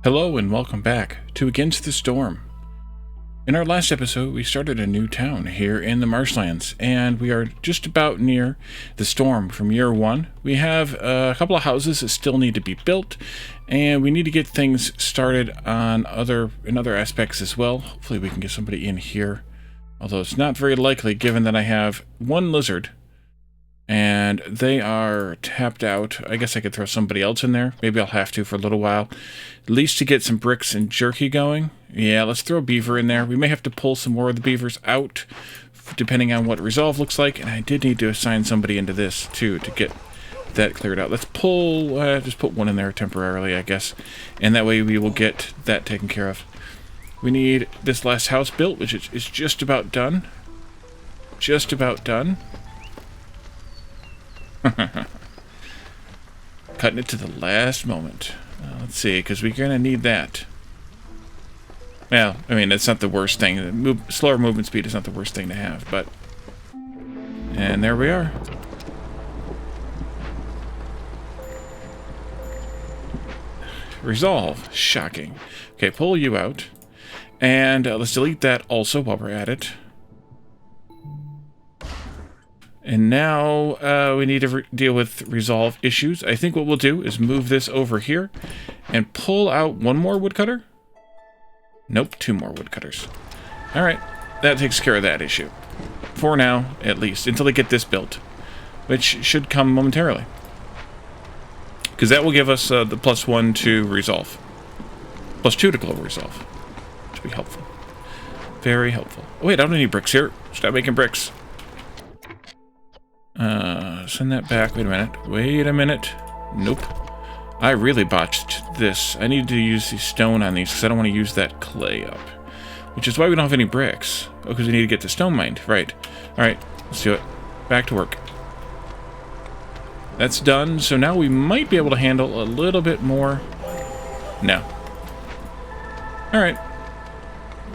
Hello and welcome back to Against the Storm. In our last episode, we started a new town here in the Marshlands, and we are just about near the storm from year one. We have a couple of houses that still need to be built, and we need to get things started on other aspects as well. Hopefully we can get somebody in here, although it's not very likely given that I have one lizard and they are tapped out. I guess I could throw somebody else in there. Maybe I'll have to for a little while. At least to get some bricks and jerky going. Yeah, let's throw a beaver in there. We may have to pull some more of the beavers out, depending on what resolve looks like. And I did need to assign somebody into this, too, to get that cleared out. Let's pull, just put one in there temporarily, I guess. And that way we will get that taken care of. We need this last house built, which is just about done. Just about done. Cutting it to the last moment. Let's see, because we're going to need that. Well, I mean, it's not the worst thing. Slower movement speed is not the worst thing to have, but... And there we are. Resolve. Shocking. Okay, pull you out. And let's delete that also while we're at it. And now we need to deal with resolve issues. I think what we'll do is move this over here and pull out one more woodcutter. Nope, two more woodcutters. All right, that takes care of that issue. For now, at least, until they get this built, which should come momentarily. Because that will give us the +1 to resolve. +2 to global resolve. Which will be helpful. Very helpful. Oh, wait, I don't need bricks here. Stop making bricks. Send that back. Wait a minute. Wait a minute. Nope. I really botched this. I need to use the stone on these because I don't want to use that clay up. Which is why we don't have any bricks. Oh, because we need to get the stone mined. Right. Alright, let's do it. Back to work. That's done. So now we might be able to handle a little bit more. No. Alright.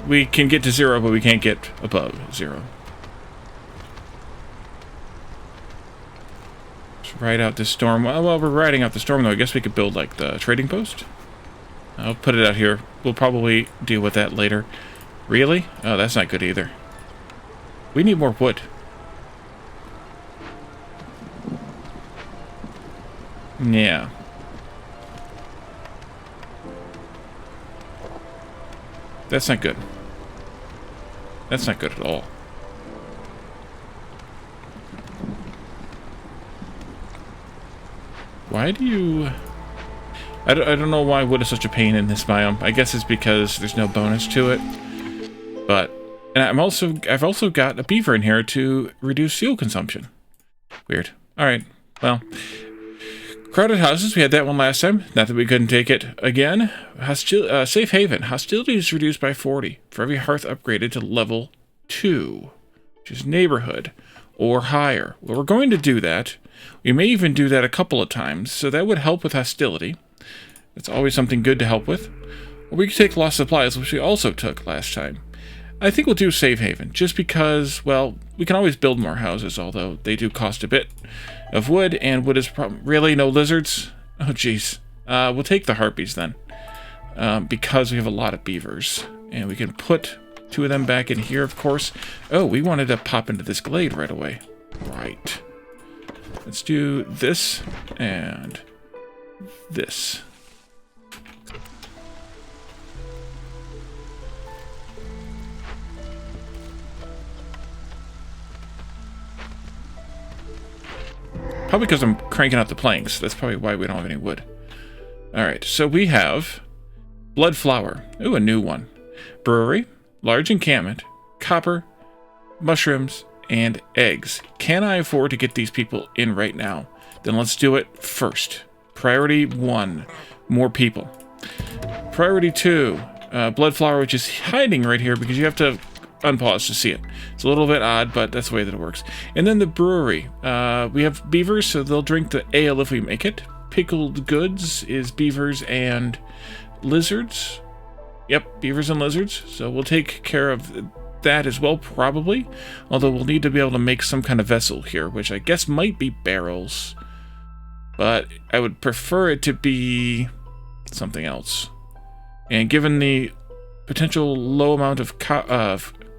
We can get to 0, but we can't get above 0. Ride out this storm. Well, while we're riding out the storm, though, I guess we could build, like, the trading post. I'll put it out here. We'll probably deal with that later. Really? Oh, that's not good either. We need more wood. Yeah. That's not good. That's not good at all. Why do you... I don't know why wood is such a pain in this biome. I guess it's because there's no bonus to it. But... And I've also got a beaver in here to reduce fuel consumption. Weird. Alright. Well. Crowded houses. We had that one last time. Not that we couldn't take it again. Safe haven. Hostilities reduced by 40 for every hearth upgraded to level 2. Which is neighborhood. Or higher. Well, we're going to do that. We may even do that a couple of times, so that would help with hostility. That's always something good to help with. Or we could take lost supplies, which we also took last time. I think we'll do Save Haven, just because, well, we can always build more houses, although they do cost a bit of wood, and wood is really no lizards? Oh, jeez. We'll take the harpies then, because we have a lot of beavers, and we can put 2 of them back in here, of course. Oh, we wanted to pop into this glade right away. Right. Let's do this and this. Probably because I'm cranking out the planks. That's probably why we don't have any wood. Alright, so we have blood flower. Ooh, a new one. Brewery, large encampment, copper, mushrooms, and eggs. Can I afford to get these people in right now? Then let's do it first. Priority 1, more people. Priority 2, blood flower, which is hiding right here because you have to unpause to see it. It's a little bit odd, but that's the way that it works. And then the brewery. We have beavers, so they'll drink the ale if we make it. Pickled goods is beavers and lizards. Yep, beavers and lizards. So we'll take care of that as well, probably. Although we'll need to be able to make some kind of vessel here, which I guess might be barrels. But I would prefer it to be something else. And given the potential low amount of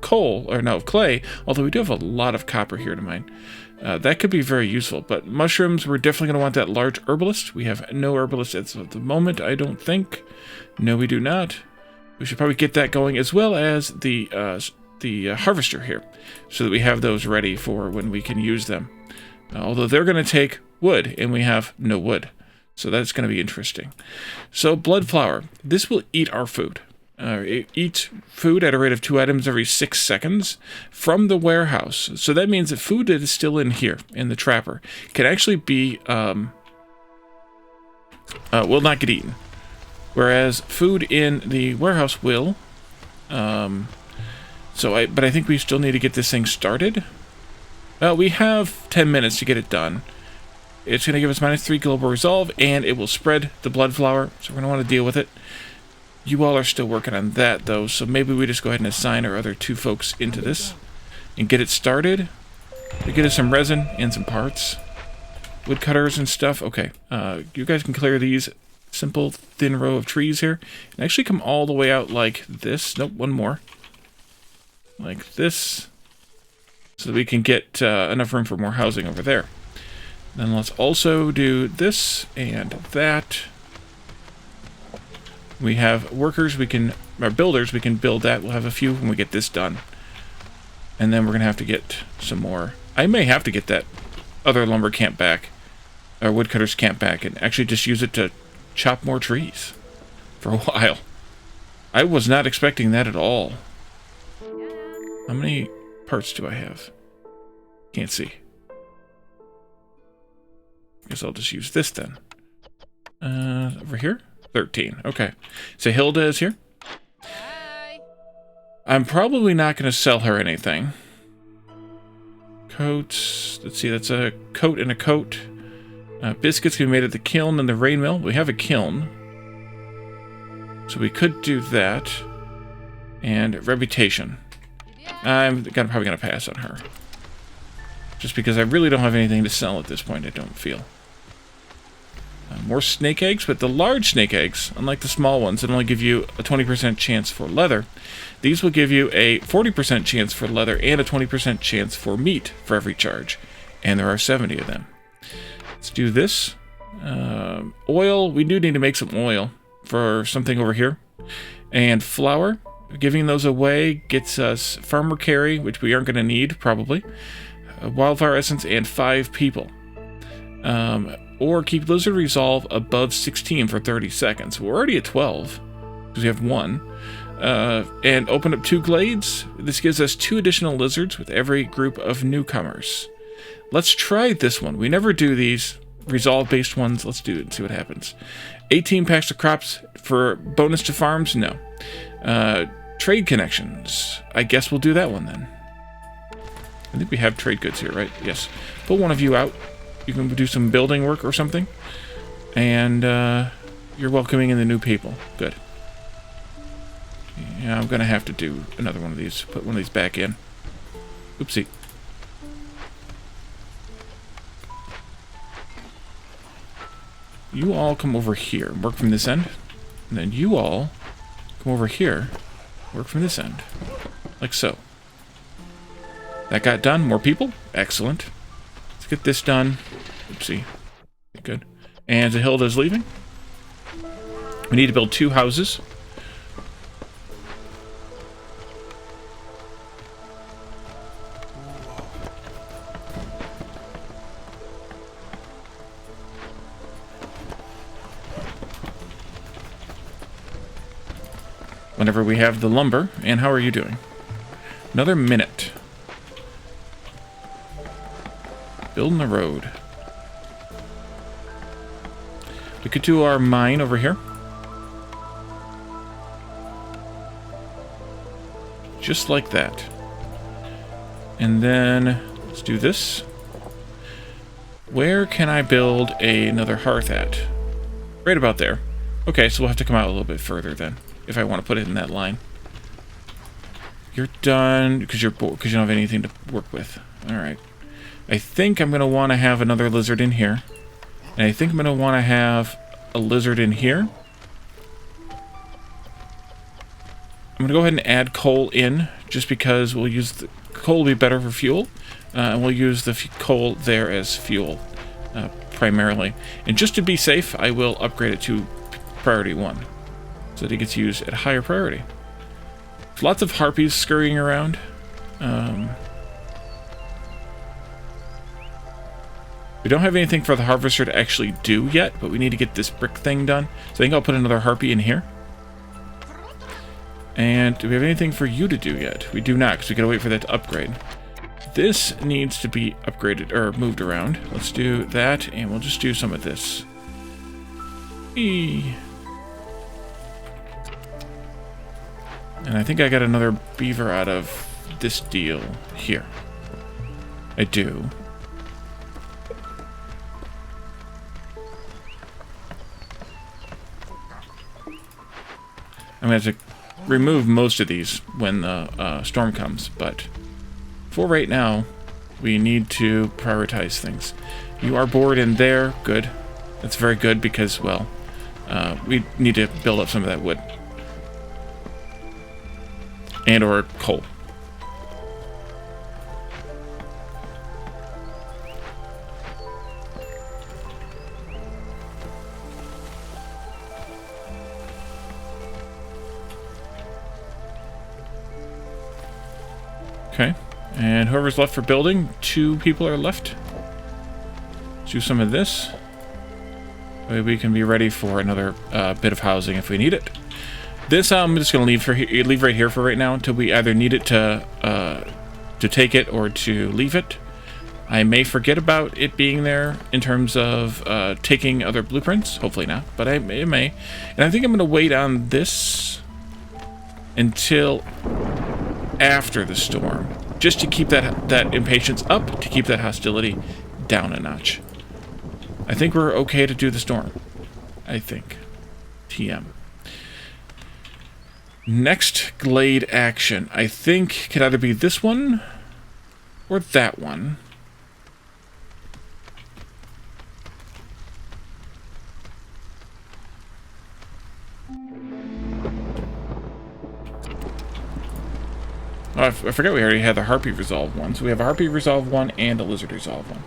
coal, or no, of clay, although we do have a lot of copper here to mine, that could be very useful. But mushrooms, we're definitely going to want that large herbalist. We have no herbalist at the moment, I don't think. No, we do not. We should probably get that going, as well as the harvester here, so that we have those ready for when we can use them. Although they're going to take wood, and we have no wood. So that's going to be interesting. So blood flower. This will eat our food. It eats food at a rate of 2 items every 6 seconds from the warehouse. So that means that food that is still in here, in the trapper, can actually be, will not get eaten. Whereas food in the warehouse will. But I think we still need to get this thing started. Well, we have 10 minutes to get it done. It's going to give us -3 global resolve, and it will spread the blood flower, so we're going to want to deal with it. You all are still working on that, though, so maybe we just go ahead and assign our other 2 folks into this and get it started. To get us some resin and some parts. Woodcutters and stuff. Okay, you guys can clear these simple, thin row of trees here. And actually come all the way out like this. Nope, one more. Like this. So that we can get enough room for more housing over there. Then let's also do this and that. We have workers, or builders, we can build that. We'll have a few when we get this done. And then we're going to have to get some more. I may have to get that other lumber camp back, or woodcutters camp back, and actually just use it to chop more trees for a while. I was not expecting that at all. How many parts do I have? Can't see. Guess I'll just use this then. Over here? 13. Okay. So Hilda is here. Hi. I'm probably not going to sell her anything. Coats. Let's see, that's a coat and a coat. Biscuits can be made at the kiln and the rain mill. We have a kiln. So we could do that. And reputation. I'm probably going to pass on her. Just because I really don't have anything to sell at this point, I don't feel. More snake eggs, but the large snake eggs, unlike the small ones that only give you a 20% chance for leather, these will give you a 40% chance for leather and a 20% chance for meat for every charge. And there are 70 of them. Let's do this. Oil, we do need to make some oil for something over here. And flour, giving those away gets us farmer carry, which we aren't going to need, probably. Wildfire essence, and 5 people. Or keep lizard resolve above 16 for 30 seconds. We're already at 12, because we have 1. And open up 2 glades. This gives us 2 additional lizards with every group of newcomers. Let's try this one. We never do these resolve-based ones. Let's do it and see what happens. 18 packs of crops for bonus to farms? No. Trade connections. I guess we'll do that one then. I think we have trade goods here, right? Yes. Pull one of you out. You can do some building work or something. And you're welcoming in the new people. Good. Yeah, I'm going to have to do another one of these. Put one of these back in. Oopsie. You all come over here and work from this end. And then you all come over here, work from this end. Like so. That got done. More people? Excellent. Let's get this done. Oopsie. Good. And Zahilda's leaving. We need to build 2 houses. Whenever we have the lumber. And how are you doing? Another minute. Building the road. We could do our mine over here. Just like that. And then let's do this. Where can I build another hearth at? Right about there. Okay, so we'll have to come out a little bit further then, if I want to put it in that line. You're done because you're bored, because you don't have anything to work with. Alright. I think I'm going to want to have another lizard in here. And I think I'm going to want to have a lizard in here. I'm going to go ahead and add coal in, just because we'll use the coal will be better for fuel. And we'll use the coal there as fuel, primarily. And just to be safe, I will upgrade it to priority 1, so that it gets used at a higher priority. There's lots of harpies scurrying around. We don't have anything for the harvester to actually do yet, but we need to get this brick thing done. So I think I'll put another harpy in here. And do we have anything for you to do yet? We do not, because we gotta wait for that to upgrade. This needs to be upgraded, or moved around. Let's do that, and we'll just do some of this. Eee. And I think I got another beaver out of this deal here. I do. I'm going to have to remove most of these when the storm comes, but for right now, we need to prioritize things. You are bored in there. Good. That's very good because, well, we need to build up some of that wood. And or coal. Okay, and whoever's left for building, 2 people are left. Let's do some of this. We can be ready for another bit of housing if we need it. This I'm just going to leave right here for right now until we either need it to take it or to leave it. I may forget about it being there in terms of taking other blueprints. Hopefully not, but it may. And I think I'm going to wait on this until after the storm, just to keep that impatience up, to keep that hostility down a notch. I think we're okay to do the storm. I think. TM. Next Glade action, I think, could either be this one or that one. Oh, I forgot we already had the Harpy Resolve one. So we have a Harpy Resolve one and a Lizard Resolve one.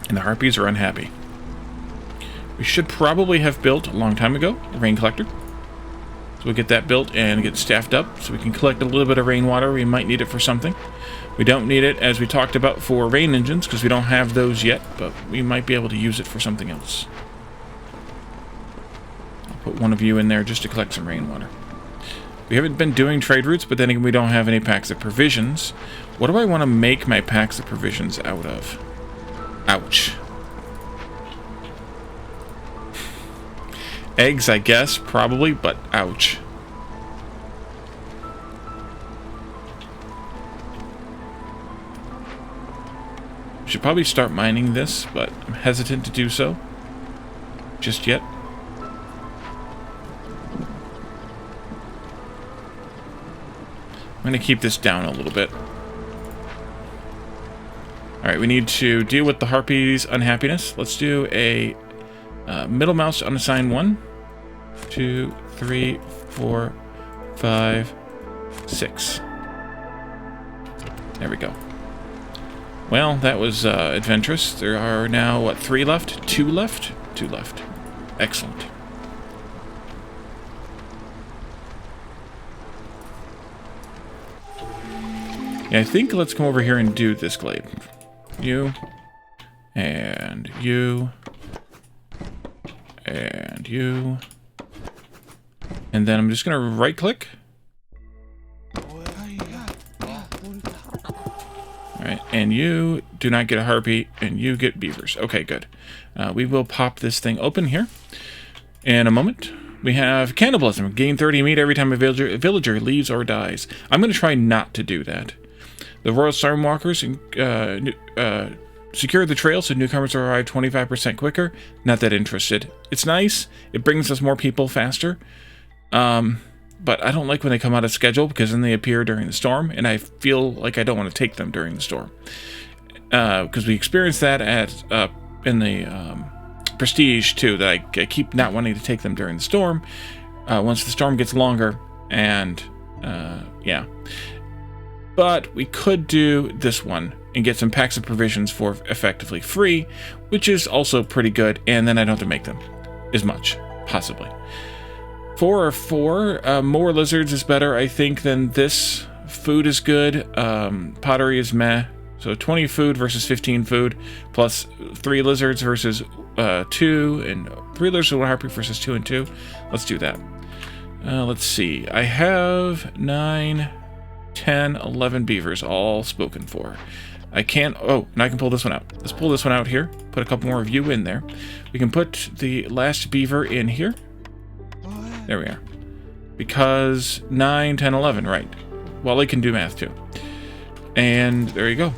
And the Harpies are unhappy. We should probably have built a long time ago a rain collector. So we'll get that built and get staffed up so we can collect a little bit of rainwater. We might need it for something. We don't need it, as we talked about, for rain engines because we don't have those yet, but we might be able to use it for something else. I'll put one of you in there just to collect some rainwater. We haven't been doing trade routes, but then again, we don't have any packs of provisions. What do I want to make my packs of provisions out of? Ouch. Eggs, I guess, probably, but ouch. Should probably start mining this, but I'm hesitant to do so just yet. I'm going to keep this down a little bit. Alright, we need to deal with the Harpy's unhappiness. Let's do a middle mouse unassigned 1, 2, 3, 4, 5, 6. There we go. Well, that was adventurous. There are now, what, 3 left? 2 left? 2 left. Excellent. Yeah, I think let's come over here and do this glade. You, and you, and you. And then I'm just going to right-click. Alright, and you do not get a harpy, and you get beavers. Okay, good. We will pop this thing open here in a moment. We have cannibalism. Gain 30 meat every time a villager leaves or dies. I'm going to try not to do that. The Royal Stormwalkers secure the trail so newcomers arrive 25% quicker. Not that interested. It's nice. It brings us more people faster. But I don't like when they come out of schedule because then they appear during the storm, and I feel like I don't want to take them during the storm. Because we experienced that at in the Prestige too, that I keep not wanting to take them during the storm. once the storm gets longer, and yeah. But we could do this one and get some packs of provisions for effectively free, which is also pretty good, and then I don't have to make them as much, possibly. 4 or 4, more lizards is better, I think, than this. Food is good, pottery is meh. So 20 food versus 15 food, plus 3 lizards versus 2, and 3 lizards and 1 harpy versus 2 and 2. Let's do that. Let's see. I have 9, 10, 11 beavers all spoken for. I can't... Oh, and I can pull this one out. Let's pull this one out here. Put a couple more of you in there. We can put the last beaver in here. There we are. Because 9, 10, 11, right. Well, I can do math too. And there you go.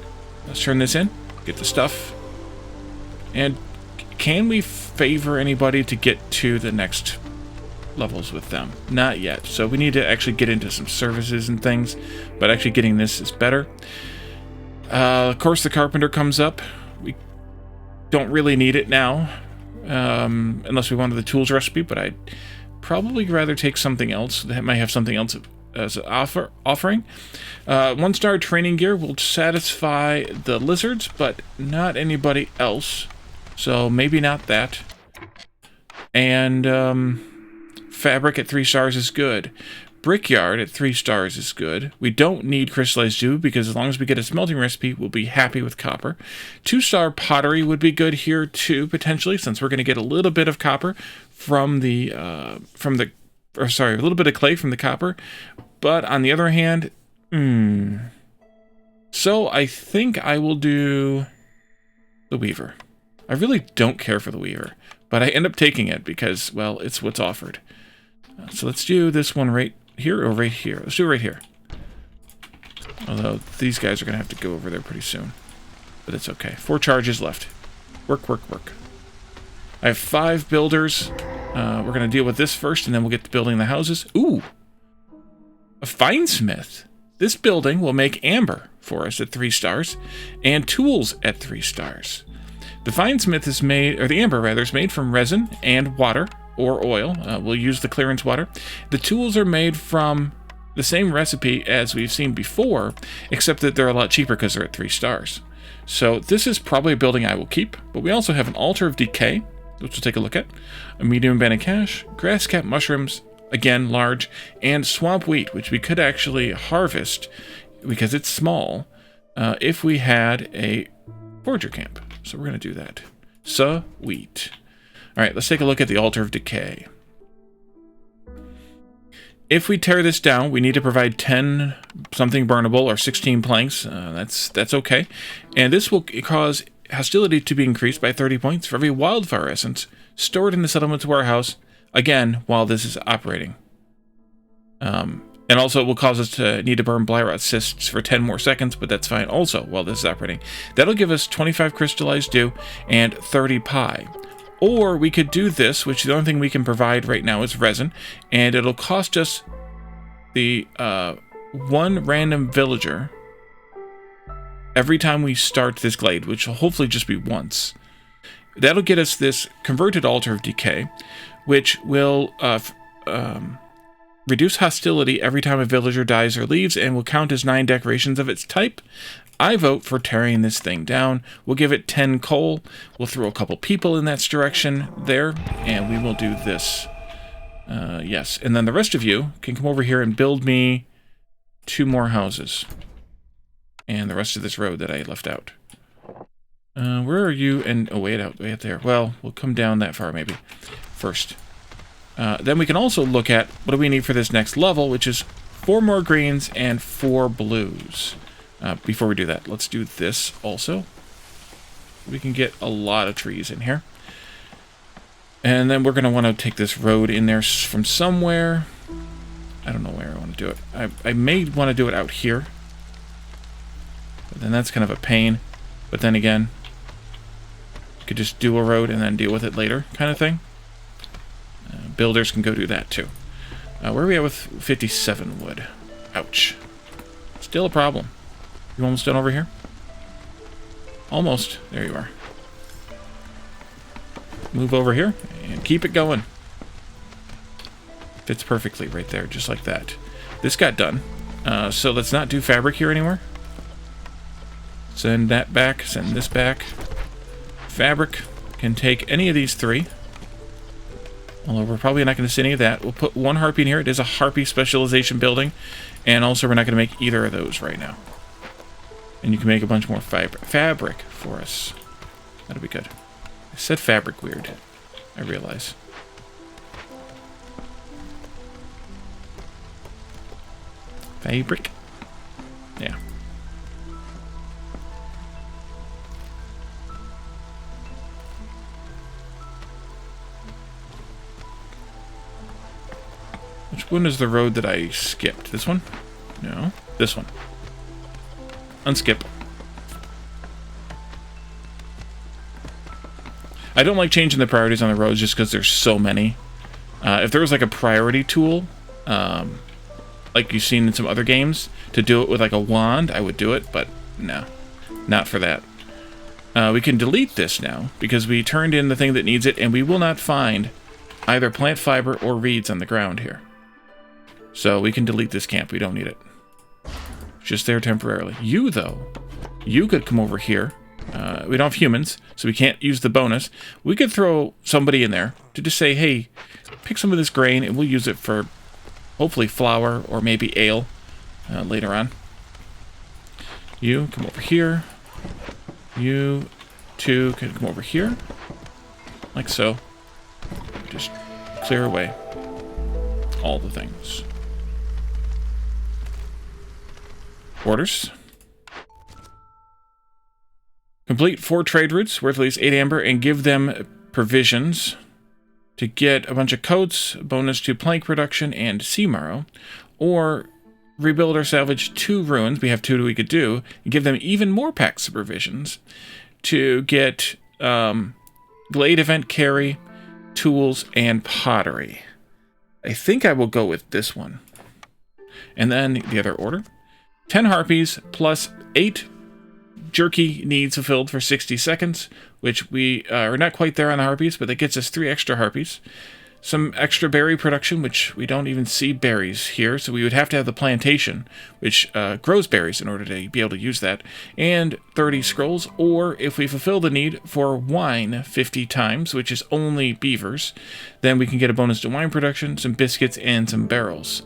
Let's turn this in. Get the stuff. And can we favor anybody to get to the next levels with them? Not yet. So we need to actually get into some services and things. But actually getting this is better. Of course, the carpenter comes up. We don't really need it now. Unless we wanted the tools recipe. But I'd probably rather take something else. That might have something else as an offering. 1-star training gear will satisfy the lizards, but not anybody else. So maybe not that. And fabric at 3 stars is good. Brickyard at 3 stars is good. We don't need crystallized dew because as long as we get a smelting recipe, we'll be happy with copper. 2-star pottery would be good here too, potentially, since we're going to get a little bit of copper from the a little bit of clay from the copper. But on the other hand, so I think I will do the weaver. I really don't care for the weaver, but I end up taking it because, well, it's what's offered. So let's do this one right here or right here. Let's do it right here. Although these guys are going to have to go over there pretty soon. But it's okay. 4 charges left. Work, work, work. I have 5 builders. We're going to deal with this first, and then we'll get to building the houses. Ooh! A finesmith. This building will make amber for us at 3 stars, and tools at 3 stars. The finesmith is made, or the amber rather, is made from resin and water, or oil. We'll use the clearance water. The tools are made from the same recipe as we've seen before, except that they're a lot cheaper because they're at 3 stars. So this is probably a building I will keep, but we also have an altar of decay, which we'll take a look at, a medium banded cash, grass cap mushrooms, again large, and swamp wheat, which we could actually harvest because it's small if we had a forager camp. So we're going to do that. Wheat. All right, let's take a look at the altar of decay. If we tear this down, we need to provide 10 something burnable or 16 planks. That's okay. And this will cause hostility to be increased by 30 points for every wildfire essence stored in the settlement's warehouse, again, while this is operating. And also it will cause us to need to burn blyerot cysts for 10 more seconds, but that's fine also while this is operating. That'll give us 25 crystallized dew and 30 pie. Or we could do this, which the only thing we can provide right now is resin, and it'll cost us the 1 random villager every time we start this glade, which will hopefully just be once. That'll get us this converted altar of decay, which will reduce hostility every time a villager dies or leaves, and will count as 9 decorations of its type. I vote for tearing this thing down. We'll give it 10 coal. We'll throw a couple people in that direction there, and we will do this. Yes, and then the rest of you can come over here and build me 2 more houses. And the rest of this road that I left out. Where are you? And oh, way out there. Well, we'll come down that far maybe first. Then we can also look at what do we need for this next level, which is 4 more greens and 4 blues. Before we do that, let's do this also. We can get a lot of trees in here. And then we're going to want to take this road in there from somewhere. I don't know where I want to do it. I may want to do it out here. But then that's kind of a pain. But then again, you could just do a road and then deal with it later kind of thing. Builders can go do that too. Where are we at with 57 wood? Ouch. Still a problem. You almost done over here? Almost. There you are. Move over here and keep it going. Fits perfectly right there, just like that. This got done. So let's not do fabric here anymore. Send that back, send this back. Fabric can take any of these 3. Although we're probably not going to see any of that. We'll put 1 harpy in here. It is a harpy specialization building. And also we're not going to make either of those right now. And you can make a bunch more fabric for us. That'll be good. I said fabric weird, I realize. Fabric? Yeah. Which one is the road that I skipped? This one? No. This one. Unskip. I don't like changing the priorities on the roads just because there's so many. If there was like a priority tool, like you've seen in some other games, to do it with like a wand, I would do it, but no. Not for that. We can delete this now, because we turned in the thing that needs it, and we will not find either plant fiber or reeds on the ground here. So we can delete this camp. We don't need it. Just there temporarily. You, though, you could come over here. We don't have humans, so we can't use the bonus. We could throw somebody in there to just say, hey, pick some of this grain, and we'll use it for hopefully flour or maybe ale later on. You, come over here. You, 2, can come over here. Like so. Just clear away all the things. Orders. Complete 4 trade routes worth at least 8 amber and give them provisions to get a bunch of coats, bonus to plank production and sea marrow, or rebuild or salvage 2 ruins, we have 2 that we could do, and give them even more packs of provisions to get Glade event carry, tools, and pottery. I think I will go with this one. And then the other order. 10 harpies plus 8 jerky needs fulfilled for 60 seconds, which we are not quite there on the harpies, but that gets us 3 extra harpies. Some extra berry production, which we don't even see berries here, so we would have to have the plantation, which grows berries in order to be able to use that, and 30 scrolls, or if we fulfill the need for wine 50 times, which is only beavers, then we can get a bonus to wine production, some biscuits, and some barrels.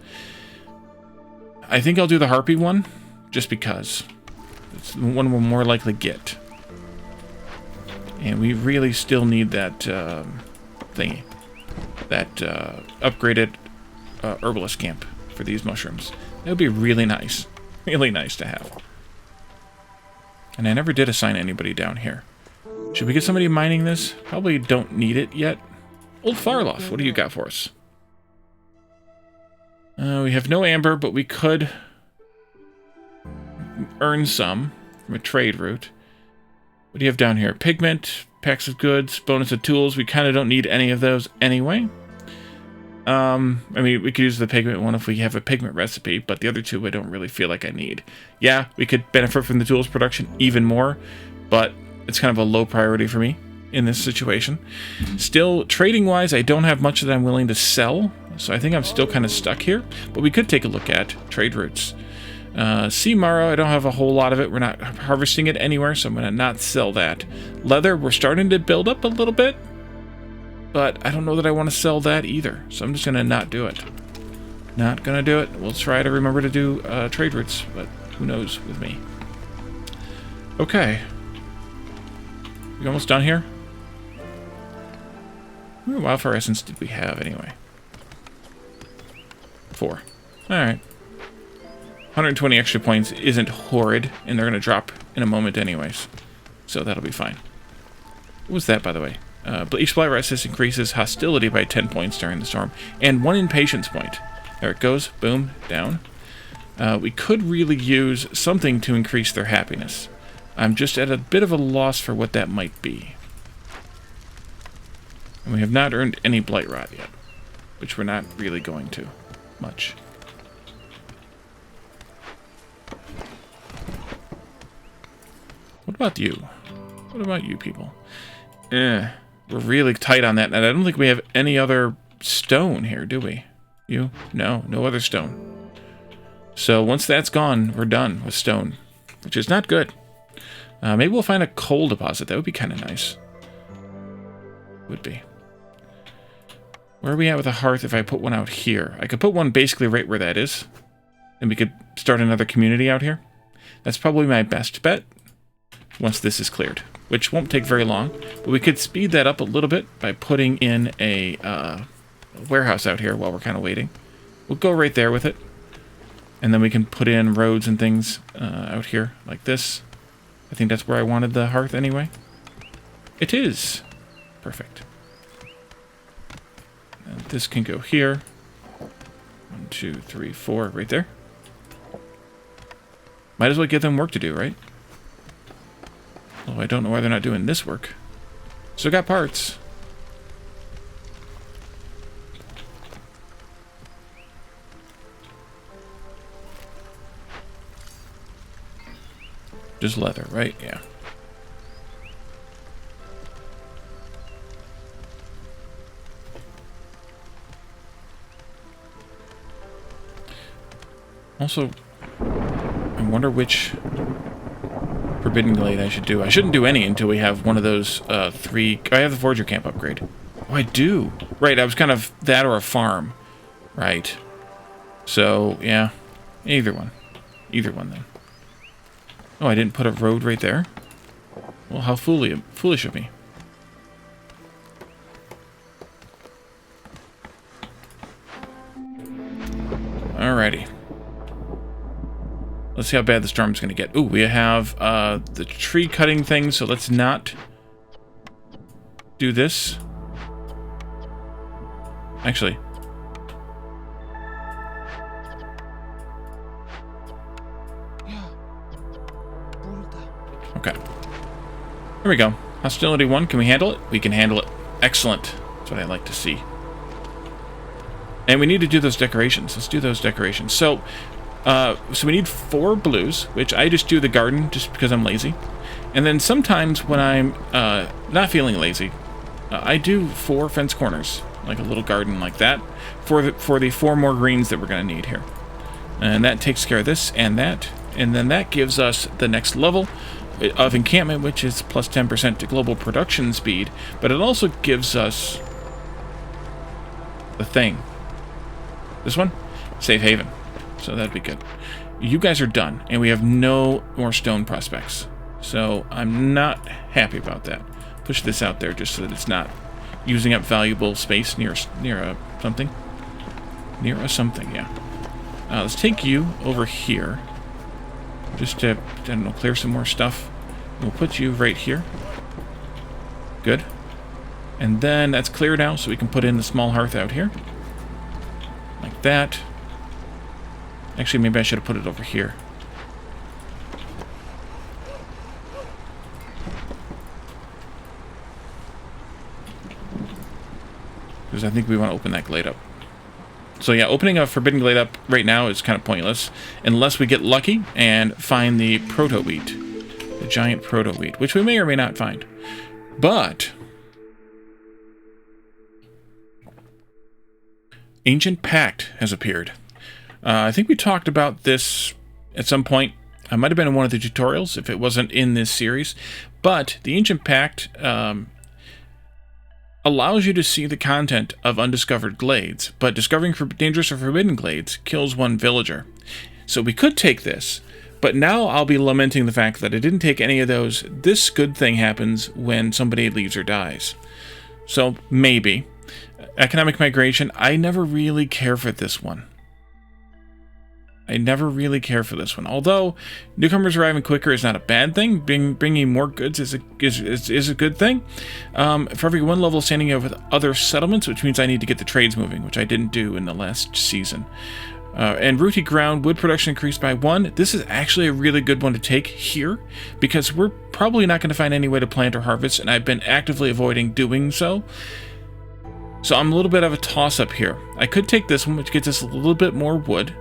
I think I'll do the harpy one, just because. It's the one we'll more likely get. And we really still need that thingy. That upgraded herbalist camp for these mushrooms. That would be really nice. Really nice to have. And I never did assign anybody down here. Should we get somebody mining this? Probably don't need it yet. Old Farloff, what do you got for us? We have no amber, but we could earn some from a trade route. What do you have down here? Pigment, packs of goods, bonus of tools. We kind of don't need any of those anyway. I mean, we could use the pigment one if we have a pigment recipe, but the other 2 I don't really feel like I need. Yeah, we could benefit from the tools production even more, but it's kind of a low priority for me in this situation. Still, trading-wise, I don't have much that I'm willing to sell, so I think I'm still kind of stuck here, but we could take a look at trade routes. Sea marrow, I don't have a whole lot of it. We're not harvesting it anywhere, so I'm going to not sell that. Leather, we're starting to build up a little bit, but I don't know that I want to sell that either, so I'm just going to not do it. Not going to do it. We'll try to remember to do trade routes, but who knows with me. Okay. We almost done here? How many wildfire essence did we have anyway? 4. Alright. 120 extra points isn't horrid, and they're going to drop in a moment anyways. So that'll be fine. What was that, by the way? Each blight resist increases hostility by 10 points during the storm, and 1 impatience point. There it goes. Boom. Down. We could really use something to increase their happiness. I'm just at a bit of a loss for what that might be. And we have not earned any blight rot yet, which we're not really going to much. What about you? What about you people? We're really tight on that, and I don't think we have any other stone here, do we? You? No, no other stone. So once that's gone, we're done with stone, which is not good. Maybe we'll find a coal deposit. That would be kind of nice. Would be. Where are we at with a hearth if I put one out here? I could put one basically right where that is. And we could start another community out here. That's probably my best bet once this is cleared, which won't take very long. But we could speed that up a little bit by putting in a warehouse out here while we're kind of waiting. We'll go right there with it. And then we can put in roads and things out here like this. I think that's where I wanted the hearth anyway. It is. Perfect. And this can go here. 1, 2, 3, 4, right there. Might as well give them work to do, right? Oh, I don't know why they're not doing this work. Still got parts. Just leather, right? Yeah. Also, I wonder which Forbidden Glade I should do. I shouldn't do any until we have one of those 3... I have the Forger Camp upgrade. Oh, I do. Right, I was kind of that or a farm. Right. So, yeah. Either one. Either one, then. Oh, I didn't put a road right there? Well, how foolish of me. Alrighty. Let's see how bad the storm's going to get. Ooh, we have the tree cutting thing, so let's not do this. Actually. Okay. Here we go. Hostility 1. Can we handle it? We can handle it. Excellent. That's what I like to see. And we need to do those decorations. Let's do those decorations. So we need 4 blues, which I just do the garden just because I'm lazy. And then sometimes when I'm not feeling lazy, I do 4 fence corners, like a little garden like that, for the 4 more greens that we're going to need here. And that takes care of this and that. And then that gives us the next level of encampment, which is plus 10% to global production speed. But it also gives us the thing. This one? Safe haven. So that'd be good. You guys are done, and we have no more stone prospects. So I'm not happy about that. Push this out there just so that it's not using up valuable space near a something. Near a something, yeah. Let's take you over here. Just to, I don't know, clear some more stuff. We'll put you right here. Good. And then that's clear now, so we can put in the small hearth out here. Like that. Actually, maybe I should have put it over here. Because I think we want to open that glade up. So yeah, opening a Forbidden Glade up right now is kind of pointless. Unless we get lucky and find the proto-wheat. The giant proto-wheat, which we may or may not find. But Ancient Pact has appeared. I think we talked about this at some point. I might have been in one of the tutorials if it wasn't in this series. But the Ancient Pact allows you to see the content of undiscovered glades, but discovering dangerous or forbidden glades kills 1 villager. So we could take this, but now I'll be lamenting the fact that I didn't take any of those. This good thing happens when somebody leaves or dies. So maybe. Economic migration, I never really care for this one. I never really care for this one. Although newcomers arriving quicker is not a bad thing. Bringing more goods is a good thing. For every 1 level standing over with other settlements, which means I need to get the trades moving, which I didn't do in the last season. And rooty ground, wood production increased by 1. This is actually a really good one to take here, because we're probably not going to find any way to plant or harvest, and I've been actively avoiding doing so. So I'm a little bit of a toss-up here. I could take this one, which gets us a little bit more wood.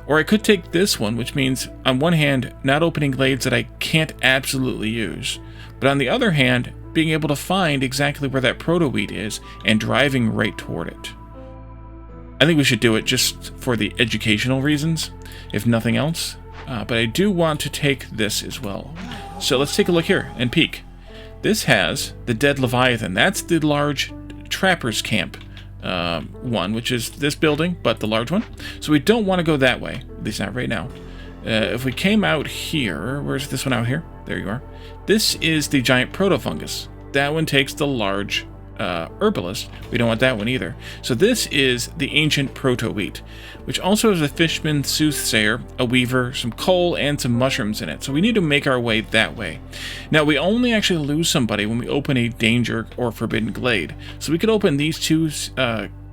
Or I could take this one, which means, on one hand, not opening glades that I can't absolutely use. But on the other hand, being able to find exactly where that proto-wheat is and driving right toward it. I think we should do it just for the educational reasons, if nothing else. But I do want to take this as well. So let's take a look here and peek. This has the Dead Leviathan. That's the large Trapper's Camp one, which is this building, but the large one. So we don't want to go that way, at least not right now. If we came out here, where's this one out here? There you are. This is the giant protofungus. That one takes the large herbalist. We don't want that one either. So this is the ancient proto-wheat, which also has a fishman, soothsayer, a weaver, some coal, and some mushrooms in it. So we need to make our way that way. Now, we only actually lose somebody when we open a danger or forbidden glade. So we could open these two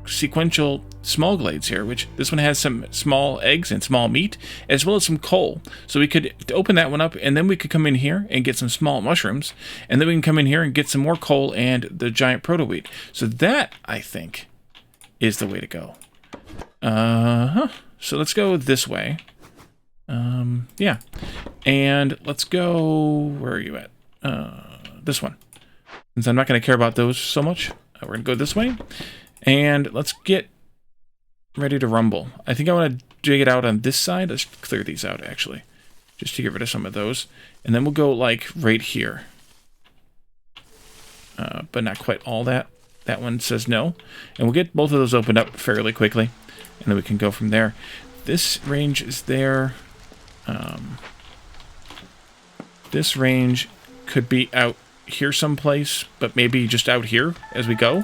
sequential small glades here, which this one has some small eggs and small meat, as well as some coal. So we could open that one up, and then we could come in here and get some small mushrooms, and then we can come in here and get some more coal and the giant proto-wheat. So that, I think, is the way to go. So let's go this way. Yeah. And let's go... Where are you at? This one. Since I'm not going to care about those so much, we're going to go this way. And let's get ready to rumble. I think I want to dig it out on this side. Let's clear these out, actually, just to get rid of some of those. And then we'll go, like, right here. But not quite all that. That one says no. And we'll get both of those opened up fairly quickly. And then we can go from there. This range is there. This range could be out here someplace, but maybe just out here as we go.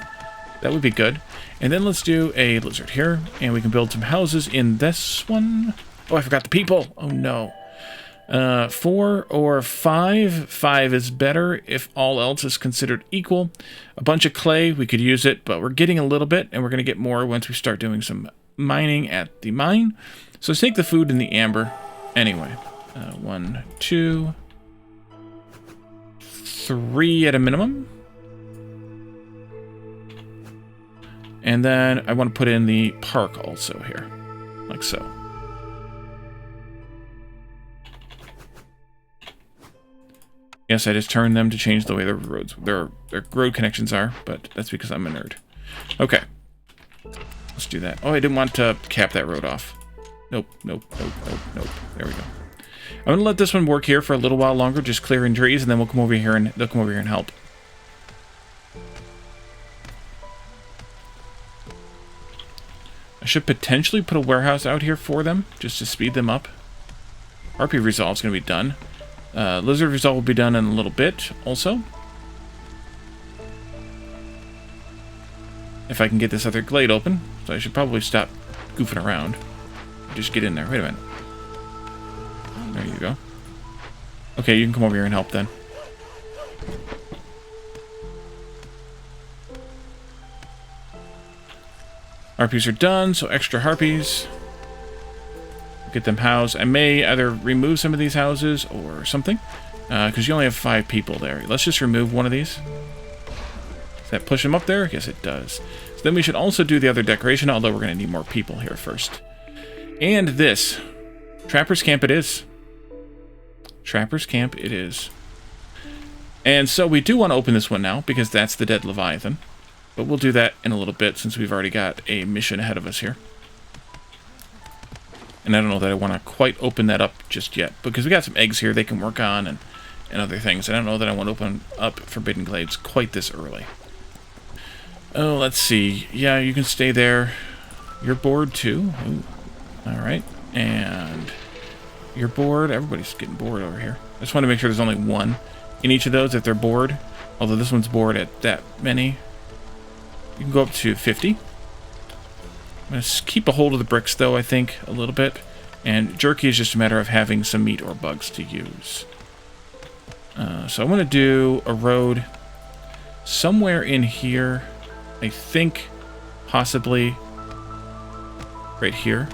That would be good. And then let's do a lizard here, and we can build some houses in this one. Oh, I forgot the people. Oh, no. 4 or 5. 5 is better if all else is considered equal. A bunch of clay, we could use it, but we're getting a little bit, and we're going to get more once we start doing some mining at the mine. So let's take the food and the amber. Anyway, 1, 2, 3 at a minimum. And then I want to put in the park also here, like so. Yes, I just turned them to change the way their roads, their road connections are, but that's because I'm a nerd. Okay, let's do that. Oh, I didn't want to cap that road off. Nope, nope, nope, nope, nope. There we go. I'm gonna let this one work here for a little while longer, just clearing trees, and then we'll come over here and they'll come over here and help. I should potentially put a warehouse out here for them, just to speed them up. RP Resolve is going to be done. Lizard Resolve will be done in a little bit, also. If I can get this other glade open. So I should probably stop goofing around. Just get in there. Wait a minute. There you go. Okay, you can come over here and help then. Harpies are done, so extra harpies. Get them housed. I may either remove some of these houses or something, because you only have 5 people there. Let's just remove one of these. Does that push them up there? Yes, it does. So then we should also do the other decoration, although we're going to need more people here first. And this. Trapper's Camp it is. Trapper's Camp it is. And so we do want to open this one now, because that's the Dead Leviathan. But we'll do that in a little bit, since we've already got a mission ahead of us here. And I don't know that I want to quite open that up just yet, because we got some eggs here they can work on and other things. I don't know that I want to open up Forbidden Glades quite this early. Oh, let's see. Yeah, you can stay there. You're bored too. Ooh. All right. And you're bored. Everybody's getting bored over here. I just want to make sure there's only one in each of those if they're bored. Although this one's bored at that many. You can go up to 50. I'm going to keep a hold of the bricks, though, I think, a little bit. And jerky is just a matter of having some meat or bugs to use. So I'm going to do a road somewhere in here. I think possibly right here.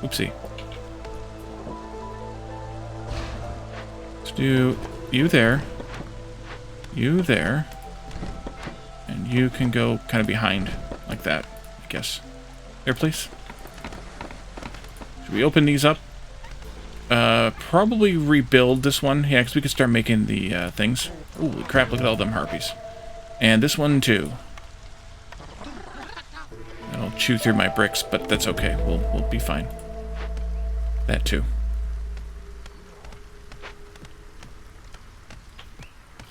Oopsie. Let's do you there. You there. And you can go kind of behind, like that, I guess. There, please. Should we open these up? Probably rebuild this one. Yeah, because we could start making the things. Holy crap, look at all them harpies. And this one, too. That'll chew through my bricks, but that's okay. We'll be fine. That too.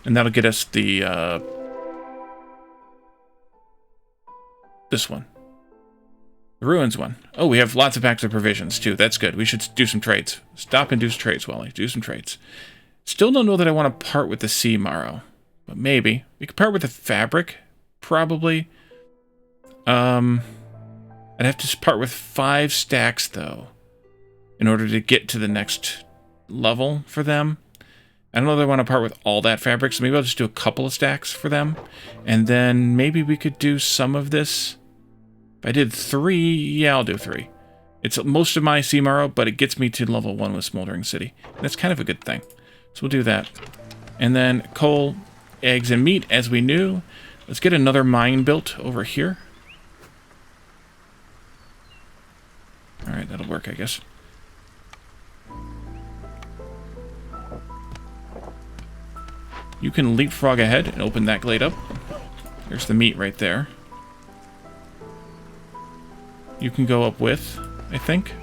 And that'll get us the, this one. The ruins one. Oh, we have lots of packs of provisions, too. That's good. We should do some trades. Stop and do some trades, Wally. Do some trades. Still don't know that I want to part with the sea marrow. But maybe. We could part with the fabric. Probably. I'd have to part with 5 stacks, though, in order to get to the next level for them. I don't know that I want to part with all that fabric, so maybe I'll just do a couple of stacks for them. And then maybe we could do some of this. If I did 3, yeah, I'll do 3. It's most of my sea marrow, but it gets me to level 1 with Smoldering City. And that's kind of a good thing. So we'll do that. And then coal, eggs, and meat, as we knew. Let's get another mine built over here. Alright, that'll work, I guess. You can leapfrog ahead and open that glade up. There's the meat right there. You can go up with, I think.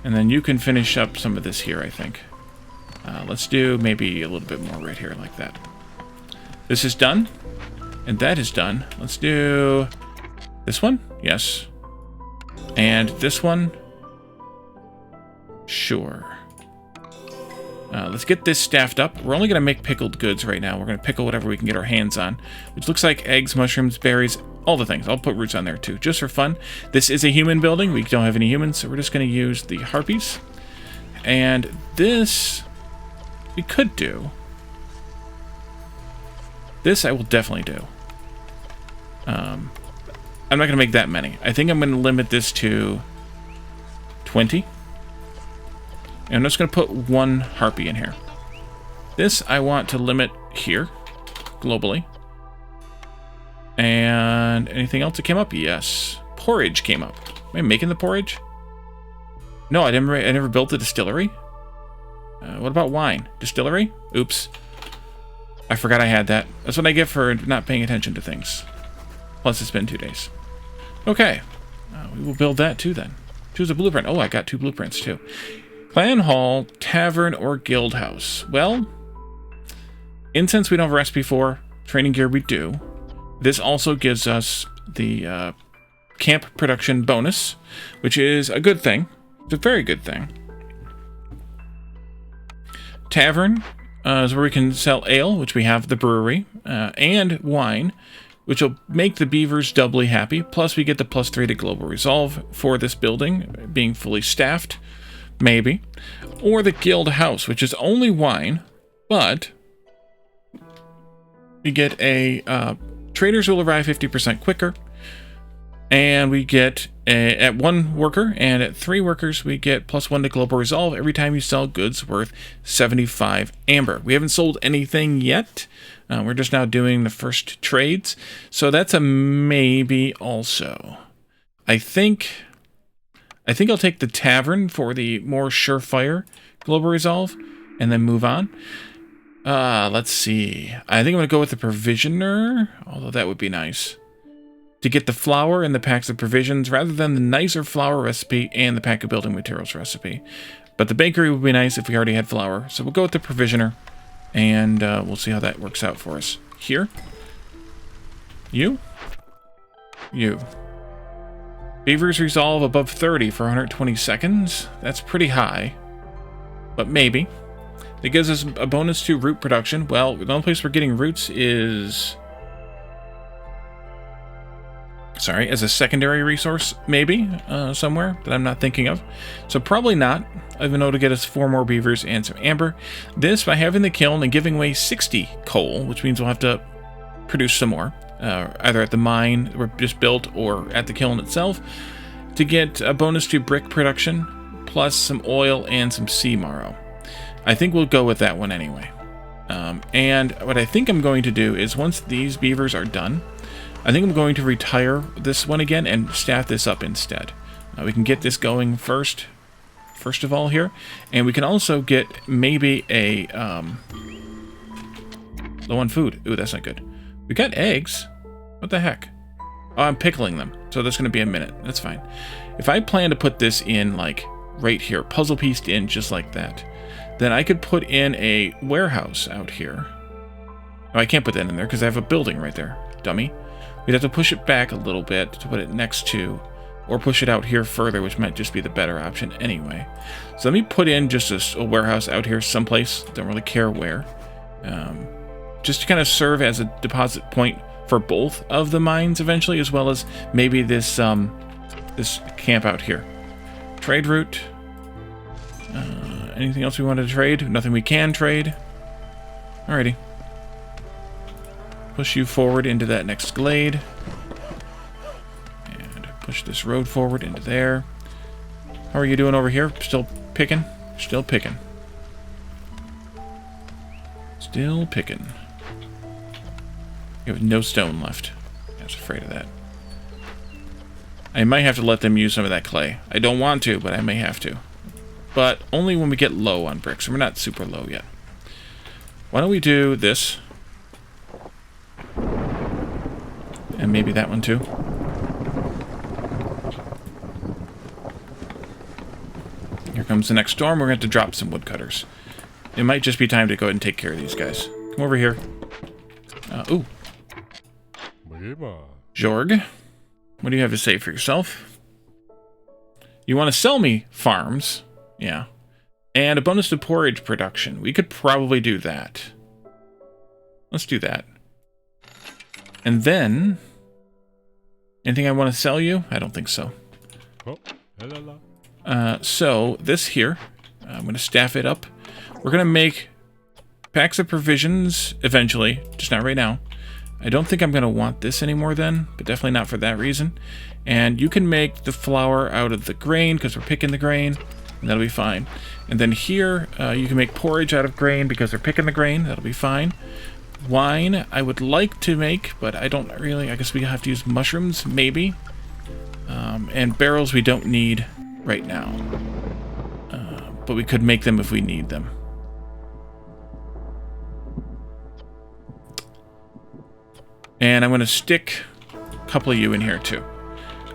And then you can finish up some of this here, I think. Let's do maybe a little bit more right here, like that. This is done. And that is done. Let's do this one. Yes. And this one. Sure. Let's get this staffed up. We're only going to make pickled goods right now. We're going to pickle whatever we can get our hands on, which looks like eggs, mushrooms, berries, all the things. I'll put roots on there too, just for fun. This is a human building. We don't have any humans, so we're just going to use the harpies. And this, we could do. This I will definitely do. I'm not going to make that many. I think I'm going to limit this to 20. And I'm just going to put 1 harpy in here. This I want to limit here, globally. And anything else that came up? Yes. Porridge came up. Am I making the porridge? No, I never built the distillery. What about wine? Distillery? Oops. I forgot I had that. That's what I get for not paying attention to things. Plus, it's been 2 days. Okay. We will build that too then. Choose a blueprint. Oh, I got 2 blueprints too. Clan Hall, Tavern, or Guild House. Well, incense we don't have a recipe for. Training gear we do. This also gives us the camp production bonus, which is a good thing. It's a very good thing. Tavern is where we can sell ale, which we have the brewery, and wine, which will make the beavers doubly happy. Plus, we get the +3 to global resolve for this building, being fully staffed. Maybe. Or the Guild House, which is only wine, but we get a traders will arrive 50% quicker, and we get at 1 worker, and at 3 workers we get +1 to global resolve every time you sell goods worth 75 amber. We haven't sold anything yet. We're just now doing the first trades, so that's a maybe also. I think I'll take the Tavern for the more surefire global resolve, and then move on. Let's see. I think I'm going to go with the Provisioner, although that would be nice. To get the flour and the packs of provisions, rather than the nicer flour recipe and the pack of building materials recipe. But the bakery would be nice if we already had flour, so we'll go with the Provisioner, and we'll see how that works out for us. Here. You. Beavers resolve above 30 for 120 seconds. That's pretty high. But maybe. It gives us a bonus to root production. Well, the only place we're getting roots is... Sorry, as a secondary resource, maybe, somewhere that I'm not thinking of. So probably not, even though to get us 4 more beavers and some amber. This, by having the kiln and giving away 60 coal, which means we'll have to produce some more. Either at the mine we just built or at the kiln itself, to get a bonus to brick production, plus some oil and some sea marrow. I think we'll go with that one anyway. And what I think I'm going to do is once these beavers are done, I think I'm going to retire this one again and staff this up instead. We can get this going first of all here, and we can also get maybe a low on food. Ooh, that's not good. We got eggs. What the heck? Oh, I'm pickling them, so that's going to be a minute. That's fine. If I plan to put this in, like, right here, puzzle pieced in just like that, then I could put in a warehouse out here. Oh, I can't put that in there because I have a building right there, dummy. We'd have to push it back a little bit to put it next to, or push it out here further, which might just be the better option anyway. So let me put in just a warehouse out here someplace. Don't really care where. Just to kind of serve as a deposit point for both of the mines eventually, as well as maybe this this camp out here. Trade route. Anything else we want to trade? Nothing we can trade. Alrighty. Push you forward into that next glade. And push this road forward into there. How are you doing over here? Still picking? Still picking. Still picking. You have no stone left. I was afraid of that. I might have to let them use some of that clay. I don't want to, but I may have to. But only when we get low on bricks, and we're not super low yet. Why don't we do this? And maybe that one too. Here comes the next storm. We're going to have to drop some woodcutters. It might just be time to go ahead and take care of these guys. Come over here. Ooh. Jorg. What do you have to say for yourself? You want to sell me farms? Yeah. And a bonus to porridge production. We could probably do that. Let's do that. And then... anything I want to sell you? I don't think so. So, this here, I'm going to staff it up. We're going to make packs of provisions eventually, just not right now. I don't think I'm going to want this anymore then, but definitely not for that reason. And you can make the flour out of the grain, because we're picking the grain, and that'll be fine. And then here, you can make porridge out of grain, because they're picking the grain, that'll be fine. Wine, I would like to make, but I don't really, I guess we have to use mushrooms, maybe. And barrels we don't need right now. But we could make them if we need them. And I'm going to stick a couple of you in here too.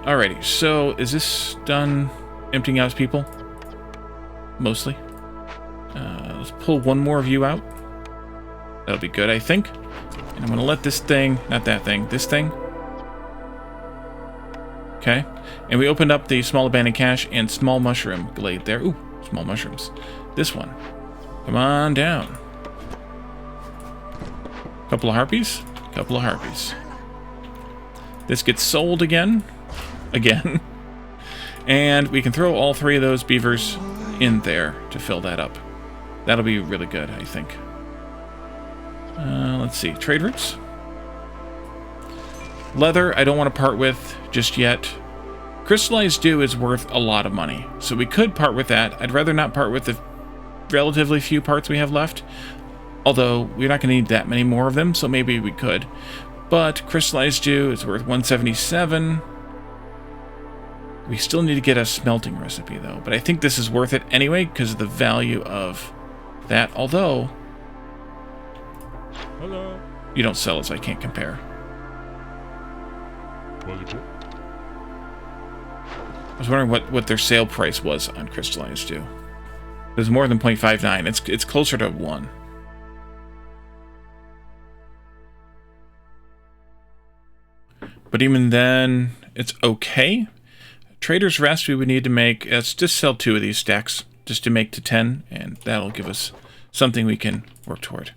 Alrighty, so is this done emptying out people? Mostly. Let's pull one more of you out. That'll be good, I think. And I'm going to let this thing, not that thing, this thing. Okay. And we opened up the small abandoned cache and small mushroom glade there. Ooh, small mushrooms. This one. Come on down. Couple of harpies. Couple of harpies. This gets sold again. Again. And we can throw all three of those beavers in there to fill that up. That'll be really good, I think. Let's see. Trade routes. Leather, I don't want to part with just yet. Crystallized dew is worth a lot of money, so we could part with that. I'd rather not part with the relatively few parts we have left. Although, we're not going to need that many more of them, so maybe we could. But crystallized dew is worth 177. We still need to get a smelting recipe, though. But I think this is worth it anyway, because of the value of that. Although... hello. You don't sell it, so I can't compare. I was wondering what their sale price was on crystallized dew. It was more than 0.59. It's closer to 1. But even then, it's okay. Trader's Rest we would need to make... let's just sell 2 of these stacks, just to make to 10, and that'll give us something we can work toward.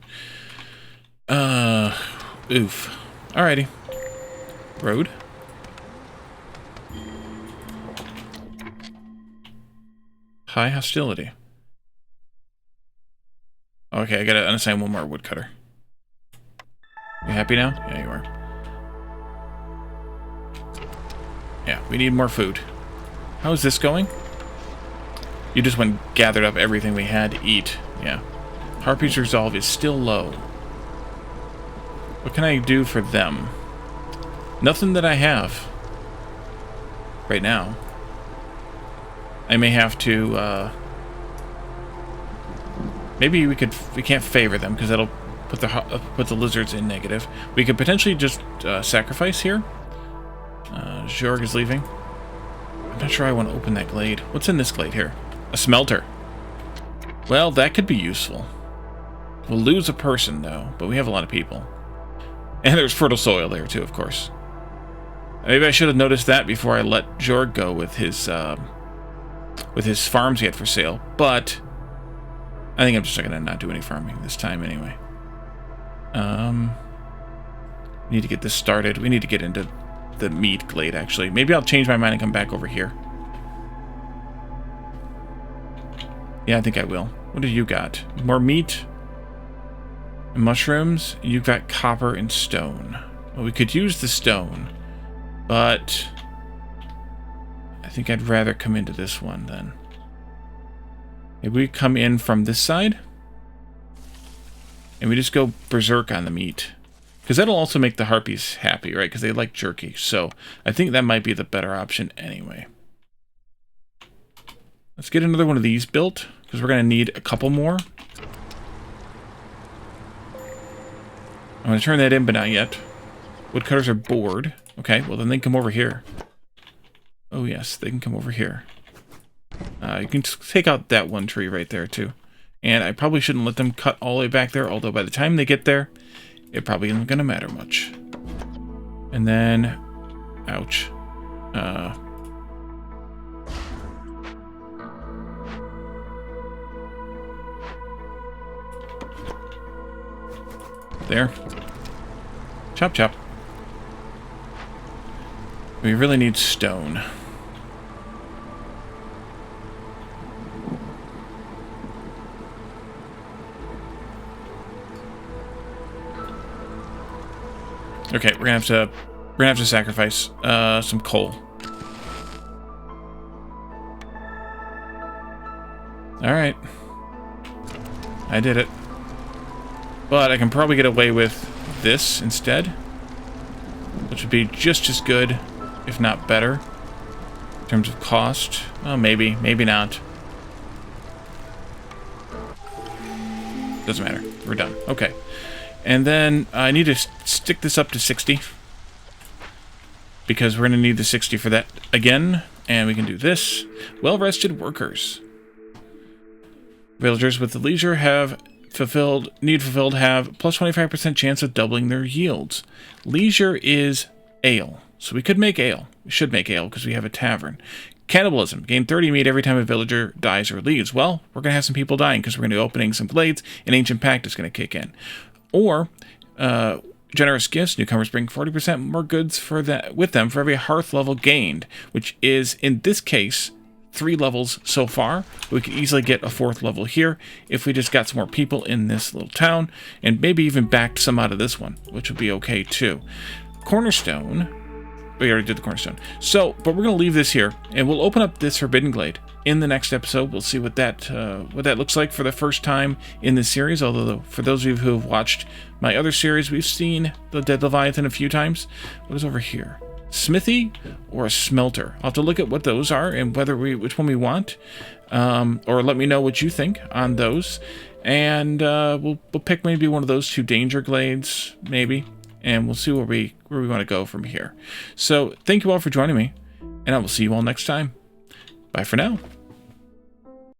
Oof. Alrighty. Road. High hostility. Okay, I gotta unassign one more woodcutter. You happy now? Yeah, you are. Yeah, we need more food. How is this going? You just went and gathered up everything we had to eat. Yeah. Harpy's resolve is still low. What can I do for them? Nothing that I have. Right now. I may have to, maybe we can't favor them, because that'll put the lizards in negative. We could potentially just sacrifice here. Jorg is leaving. I'm not sure I want to open that glade. What's in this glade here? A smelter. Well, that could be useful. We'll lose a person, though, but we have a lot of people. And there's fertile soil there, too, of course. Maybe I should have noticed that before I let Jorg go with his farms he had for sale, but I think I'm just going to not do any farming this time anyway. Need to get this started. We need to get into the meat glade, actually. Maybe I'll change my mind and come back over here. Yeah, I think I will. What do you got? More meat? And mushrooms? You've got copper and stone. Well, we could use the stone, but I think I'd rather come into this one then. Maybe we come in from this side and we just go berserk on the meat. Because that'll also make the harpies happy, right? Because they like jerky. So I think that might be the better option anyway. Let's get another one of these built, because we're going to need a couple more. I'm going to turn that in, but not yet. Woodcutters are bored. Okay, well then they can come over here. Oh yes, they can come over here. You can take out that one tree right there too. And I probably shouldn't let them cut all the way back there, although by the time they get there, it probably isn't going to matter much. And then, ouch. There. Chop, chop. We really need stone. Okay, we're gonna have to sacrifice some coal. All right, I did it. But I can probably get away with this instead, which would be just as good, if not better, in terms of cost. Oh, maybe, maybe not. Doesn't matter. We're done. Okay. And then I need to stick this up to 60, because we're going to need the 60 for that again. And we can do this. Well-rested workers. Villagers with the leisure have need fulfilled have plus 25% chance of doubling their yields. Leisure is ale, so we could make ale. We should make ale because we have a tavern. Cannibalism. Gain 30 meat every time a villager dies or leaves. Well, we're going to have some people dying because we're going to be opening some glades, and Ancient Pact is going to kick in. Or, generous gifts. Newcomers bring 40% more goods with them for every hearth level gained, which is, in this case, 3 levels so far. We could easily get a 4th level here if we just got some more people in this little town, and maybe even backed some out of this one, which would be okay too. Cornerstone. We already did the cornerstone. So, but we're going to leave this here, and we'll open up this Forbidden Glade in the next episode. We'll see what that looks like for the first time in this series. Although, for those of you who have watched my other series, we've seen the Dead Leviathan a few times. What is over here? Smithy or a smelter? I'll have to look at what those are and which one we want, or let me know what you think on those, and we'll pick maybe one of those 2 danger glades, maybe, and we'll see where we want to go from here. So thank you all for joining me, and I will see you all next time. Bye for now.